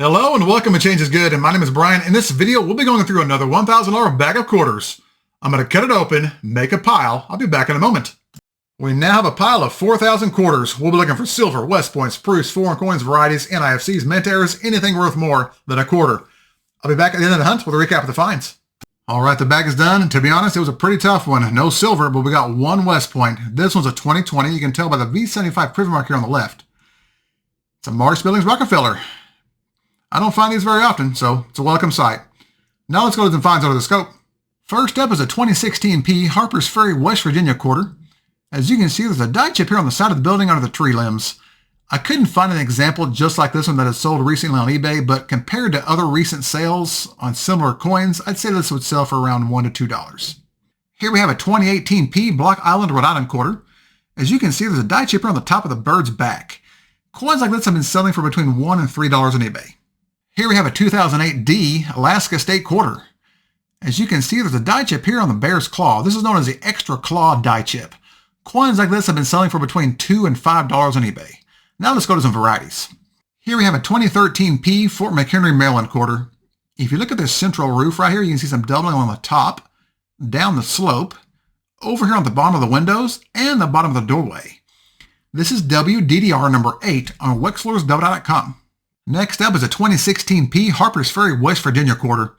Hello and welcome to Change is Good, and my name is Brian. In this video, we'll be going through another $1,000 bag of quarters. I'm going to cut it open, make a pile. I'll be back in a moment. We now have a pile of 4,000 quarters. We'll be looking for silver, West Points, proofs, foreign coins, varieties, NIFCs, mint errors, anything worth more than a quarter. I'll be back at the end of the hunt with a recap of the finds. All right, the bag is done. To be honest, it was a pretty tough one. No silver, but we got one West Point. This one's a 2020. You can tell by the V75 proof mark here on the left. It's a Marsh Billings Rockefeller. I don't find these very often, so it's a welcome sight. Now let's go to some finds under the scope. First up is a 2016 P Harper's Ferry, West Virginia quarter. As you can see, there's a die chip here on the side of the building under the tree limbs. I couldn't find an example just like this one that has sold recently on eBay, but compared to other recent sales on similar coins, I'd say this would sell for around $1 to $2. Here we have a 2018 P Block Island, Rhode Island quarter. As you can see, there's a die chip here on the top of the bird's back. Coins like this have been selling for between $1 and $3 on eBay. Here we have a 2008 D Alaska State quarter. As you can see, there's a die chip here on the bear's claw. This is known as the extra claw die chip. Coins like this have been selling for between $2 and $5 on eBay. Now let's go to some varieties. Here we have a 2013 P Fort McHenry, Maryland quarter. If you look at this central roof right here, you can see some doubling on the top, down the slope, over here on the bottom of the windows, and the bottom of the doorway. This is WDDR number 8 on wexlersw.com. Next up is a 2016 P Harper's Ferry, West Virginia quarter.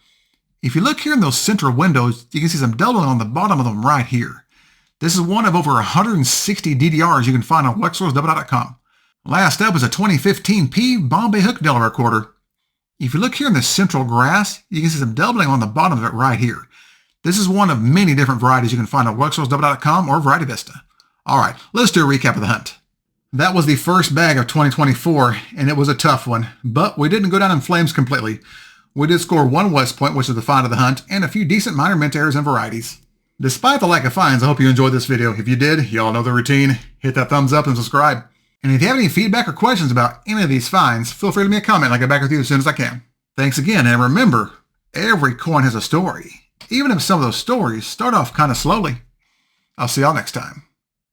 If you look here in those central windows, you can see some doubling on the bottom of them right here. This is one of over 160 DDRs you can find on wexlersw.com. Last up is a 2015 P Bombay Hook, Delaware quarter. If you look here in the central grass, you can see some doubling on the bottom of it right here. This is one of many different varieties you can find on wexlersw.com or Variety Vista. All right, let's do a recap of the hunt. That was the first bag of 2024, and it was a tough one, but we didn't go down in flames completely. We did score one West Point, which is the find of the hunt, and a few decent minor mint errors and varieties. Despite the lack of finds, I hope you enjoyed this video. If you did, you all know the routine. Hit that thumbs up and subscribe. And if you have any feedback or questions about any of these finds, feel free to leave me a comment and I'll get back with you as soon as I can. Thanks again, and remember, every coin has a story, even if some of those stories start off kind of slowly. I'll see y'all next time.